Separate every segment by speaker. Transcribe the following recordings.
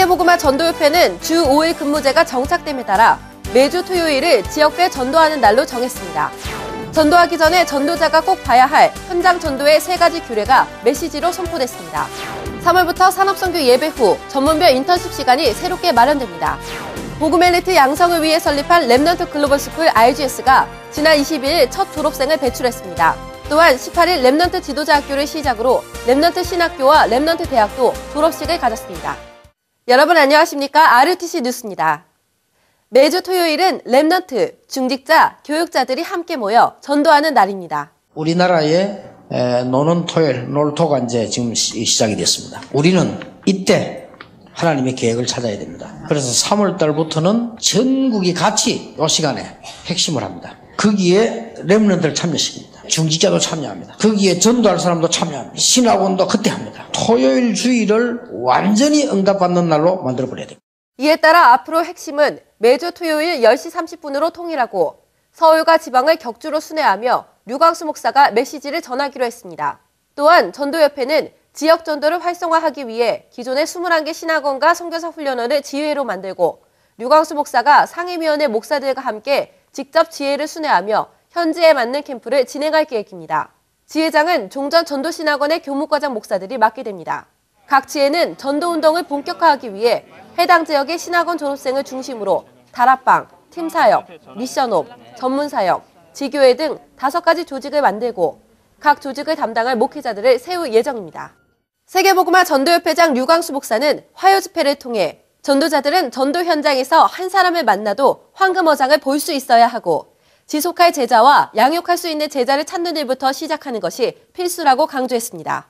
Speaker 1: 세계복음화 전도협회는 주 5일 근무제가 정착됨에 따라 매주 토요일을 지역별 전도하는 날로 정했습니다. 전도하기 전에 전도자가 꼭 봐야 할 현장 전도의 3가지 규례가 메시지로 선포됐습니다. 3월부터 산업선교 예배 후 전문별 인턴십 시간이 새롭게 마련됩니다. 복음 엘리트 양성을 위해 설립한 렘넌트 글로벌스쿨 RGS가 지난 22일 첫 졸업생을 배출했습니다. 또한 18일 렘넌트 지도자 학교를 시작으로 렘넌트 신학교와 렘넌트 대학도 졸업식을 가졌습니다. 여러분 안녕하십니까? RUTC 뉴스입니다. 매주 토요일은 렘넌트, 중직자, 교육자들이 함께 모여 전도하는 날입니다.
Speaker 2: 우리나라의 노는 토요일, 놀토가 이제 지금 시작이 됐습니다. 우리는 이때 하나님의 계획을 찾아야 됩니다. 그래서 3월 달부터는 전국이 같이 이 시간에 핵심을 합니다. 거기에 렘넌트를 참여시킵니다. 중직자도 참여합니다. 거기에 전도할 사람도 참여합니다. 신학원도 그때 합니다. 토요일 주일을 완전히 응답받는 날로 만들어버려야 됩니다.
Speaker 1: 이에 따라 앞으로 핵심은 매주 토요일 10시 30분으로 통일하고 서울과 지방을 격주로 순회하며 류광수 목사가 메시지를 전하기로 했습니다. 또한 전도협회는 지역 전도를 활성화하기 위해 기존의 21개 신학원과 선교사 훈련원을 지회로 만들고 류광수 목사가 상임위원회 목사들과 함께 직접 지회를 순회하며 현지에 맞는 캠프를 진행할 계획입니다. 지회장은 종전 전도신학원의 교목과장 목사들이 맡게 됩니다. 각 지회는 전도운동을 본격화하기 위해 해당 지역의 신학원 졸업생을 중심으로 다락방, 팀사역, 미션홈, 전문사역, 지교회 등 5가지 조직을 만들고 각 조직을 담당할 목회자들을 세울 예정입니다. 세계복음화 전도협회장 류광수 목사는 화요 집회를 통해 전도자들은 전도 현장에서 한 사람을 만나도 황금어장을 볼 수 있어야 하고 지속할 제자와 양육할 수 있는 제자를 찾는 일부터 시작하는 것이 필수라고 강조했습니다.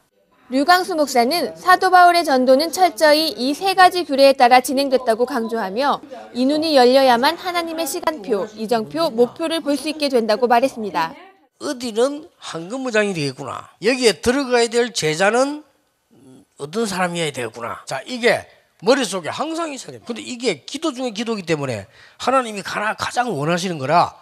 Speaker 3: 류광수 목사는 사도 바울의 전도는 철저히 이 3가지 규례에 따라 진행됐다고 강조하며 이 눈이 열려야만 하나님의 시간표, 이정표, 목표를 볼 수 있게 된다고 말했습니다.
Speaker 4: 어디는 황금무장이 되겠구나. 여기에 들어가야 될 제자는 어떤 사람이어야 되겠구나. 자, 이게 머릿속에 항상 있어야 됩니다. 근데 이게 기도 중에 기도이기 때문에 하나님이 가장 원하시는 거라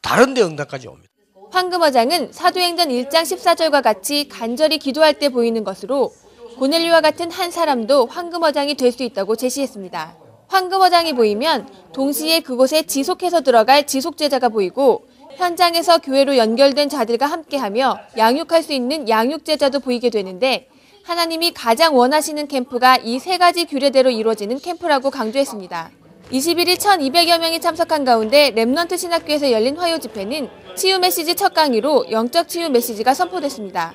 Speaker 4: 다른 데 응답까지 옵니다.
Speaker 3: 황금어장은 사도행전 1장 14절과 같이 간절히 기도할 때 보이는 것으로 고넬료와 같은 한 사람도 황금어장이 될 수 있다고 제시했습니다. 황금어장이 보이면 동시에 그곳에 지속해서 들어갈 지속제자가 보이고 현장에서 교회로 연결된 자들과 함께하며 양육할 수 있는 양육제자도 보이게 되는데 하나님이 가장 원하시는 캠프가 이 3가지 규례대로 이루어지는 캠프라고 강조했습니다. 21일 1200여 명이 참석한 가운데 렘넌트 신학교에서 열린 화요 집회는 치유 메시지 첫 강의로 영적 치유 메시지가 선포됐습니다.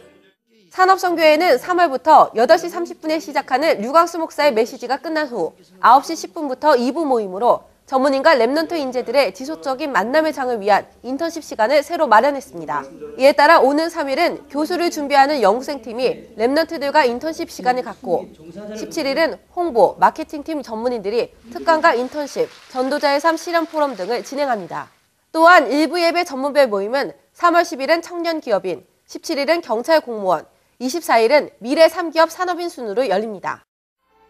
Speaker 1: 산업선교회는 3월부터 8시 30분에 시작하는 류광수 목사의 메시지가 끝난 후 9시 10분부터 2부 모임으로 전문인과 렘넌트 인재들의 지속적인 만남의 장을 위한 인턴십 시간을 새로 마련했습니다. 이에 따라 오는 3일은 교수를 준비하는 연구생팀이 렘넌트들과 인턴십 시간을 갖고 17일은 홍보, 마케팅팀 전문인들이 특강과 인턴십, 전도자의 삶 실험 포럼 등을 진행합니다. 또한 일부 예배 전문별 모임은 3월 10일은 청년기업인, 17일은 경찰 공무원, 24일은 미래 3기업 산업인 순으로 열립니다.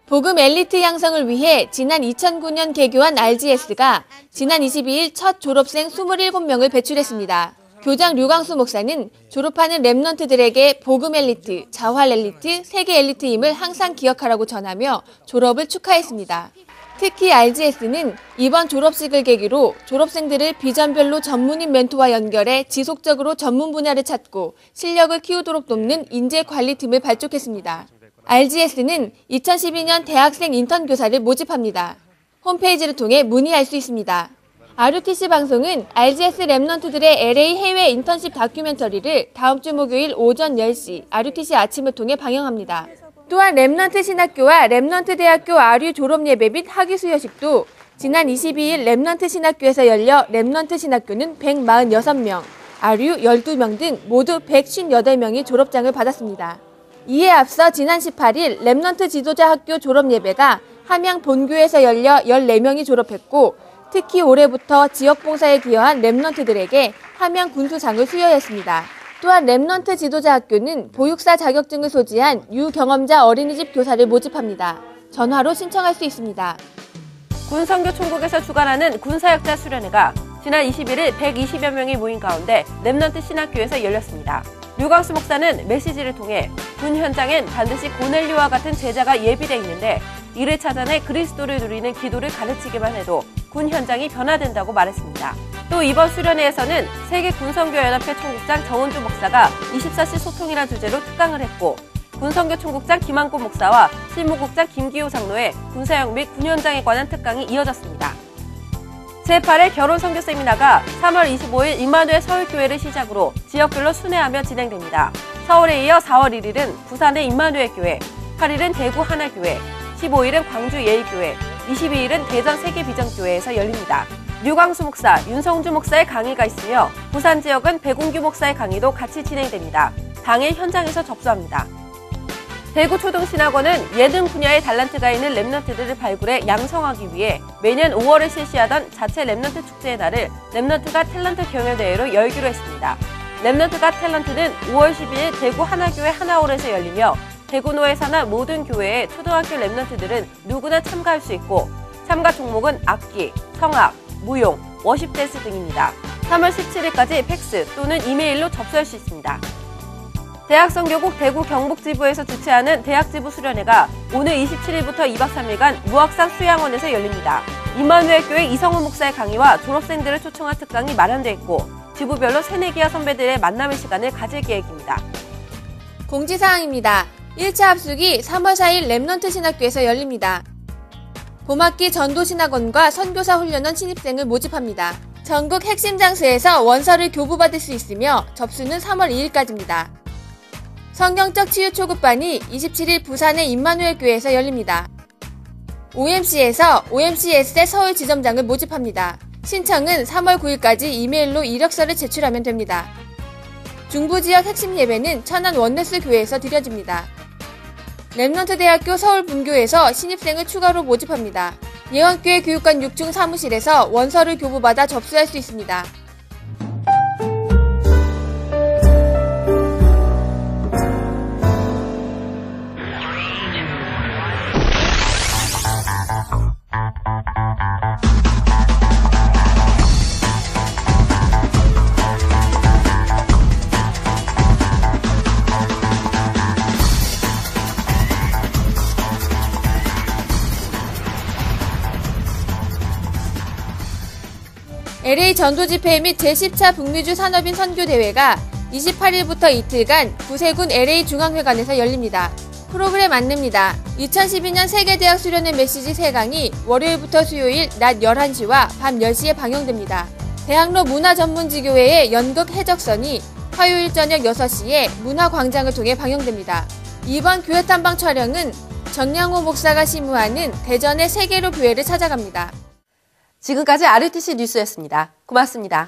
Speaker 3: 복음 엘리트 양성을 위해 지난 2009년 개교한 RGS가 지난 22일 첫 졸업생 27명을 배출했습니다. 교장 류광수 목사는 졸업하는 렘넌트들에게 복음 엘리트, 자활 엘리트, 세계 엘리트임을 항상 기억하라고 전하며 졸업을 축하했습니다. 특히 RGS는 이번 졸업식을 계기로 졸업생들을 비전별로 전문인 멘토와 연결해 지속적으로 전문 분야를 찾고 실력을 키우도록 돕는 인재관리팀을 발족했습니다. RGS는 2012년 대학생 인턴 교사를 모집합니다. 홈페이지를 통해 문의할 수 있습니다. RUTC 방송은 RGS 렘넌트들의 LA 해외 인턴십 다큐멘터리를 다음 주 목요일 오전 10시 RUTC 아침을 통해 방영합니다. 또한 렘넌트 신학교와 렘넌트 대학교 RU 졸업 예배 및 학위 수여식도 지난 22일 렘넌트 신학교에서 열려 렘넌트 신학교는 146명, RU 12명 등 모두 158명이 졸업장을 받았습니다. 이에 앞서 지난 18일 렘넌트 지도자 학교 졸업 예배가 함양 본교에서 열려 14명이 졸업했고 특히 올해부터 지역 봉사에 기여한 렘넌트들에게 함양 군수장을 수여했습니다. 또한 렘넌트 지도자 학교는 보육사 자격증을 소지한 유경험자 어린이집 교사를 모집합니다. 전화로 신청할 수 있습니다.
Speaker 1: 군선교 총국에서 주관하는 군사역자 수련회가 지난 21일 120여 명이 모인 가운데 렘넌트 신학교에서 열렸습니다. 류광수 목사는 메시지를 통해 군 현장엔 반드시 고넬료와 같은 제자가 예비돼 있는데 이를 찾아내 그리스도를 누리는 기도를 가르치기만 해도 군 현장이 변화된다고 말했습니다. 또 이번 수련회에서는 세계군선교연합회 총국장 정은주 목사가 24시 소통이란 주제로 특강을 했고, 군선교 총국장 김한곤 목사와 실무국장 김기호 장로의 군사역 및 군 현장에 관한 특강이 이어졌습니다. 제8회 결혼선교 세미나가 3월 25일 임마누엘 서울교회를 시작으로 지역별로 순회하며 진행됩니다. 서울에 이어 4월 1일은 부산의 임마누엘 교회, 8일은 대구 하나교회, 15일은 광주 예일교회, 22일은 대전 세계비전교회에서 열립니다. 류광수 목사, 윤성주 목사의 강의가 있으며 부산 지역은 백운규 목사의 강의도 같이 진행됩니다. 당일 현장에서 접수합니다. 대구 초등신학원은 예능 분야의 달란트가 있는 랩런트들을 발굴해 양성하기 위해 매년 5월에 실시하던 자체 랩런트 축제의 날을 랩런트가 탤런트 경연대회로 열기로 했습니다. 랩런트가 탤런트는 5월 12일 대구 하나교회 하나홀에서 열리며 대구노회 산하 모든 교회의 초등학교 랩런트들은 누구나 참가할 수 있고, 참가 종목은 악기, 성악, 무용, 워십 댄스 등입니다. 3월 17일까지 팩스 또는 이메일로 접수할 수 있습니다. 대학선교국 대구 경북지부에서 주최하는 대학지부 수련회가 오늘 27일부터 2박 3일간 무학산 수양원에서 열립니다. 임마누엘 교회 이성훈 목사의 강의와 졸업생들을 초청한 특강이 마련되어 있고, 지부별로 새내기와 선배들의 만남의 시간을 가질 계획입니다.
Speaker 3: 공지사항입니다. 1차 합숙이 3월 4일 랩넌트 신학교에서 열립니다. 봄학기 전도신학원과 선교사 훈련원 신입생을 모집합니다. 전국 핵심 장소에서 원서를 교부받을 수 있으며 접수는 3월 2일까지입니다. 성경적 치유 초급반이 27일 부산의 임마누엘 교회에서 열립니다. OMC에서 OMCS의 서울 지점장을 모집합니다. 신청은 3월 9일까지 이메일로 이력서를 제출하면 됩니다. 중부지역 핵심 예배는 천안 원네스 교회에서 드려집니다. 랩넌트 대학교 서울 분교에서 신입생을 추가로 모집합니다. 예원교회 교육관 6층 사무실에서 원서를 교부받아 접수할 수 있습니다. LA 전도집회 및 제10차 북미주 산업인 선교대회가 28일부터 이틀간 구세군 LA 중앙회관에서 열립니다. 프로그램 안내입니다. 2012년 세계대학 수련회 메시지 3강이 월요일부터 수요일 낮 11시와 밤 10시에 방영됩니다. 대학로 문화전문지교회의 연극 해적선이 화요일 저녁 6시에 문화광장을 통해 방영됩니다. 이번 교회 탐방 촬영은 정량호 목사가 심우하는 대전의 세계로 교회를 찾아갑니다.
Speaker 1: 지금까지 RUTC 뉴스였습니다. 고맙습니다.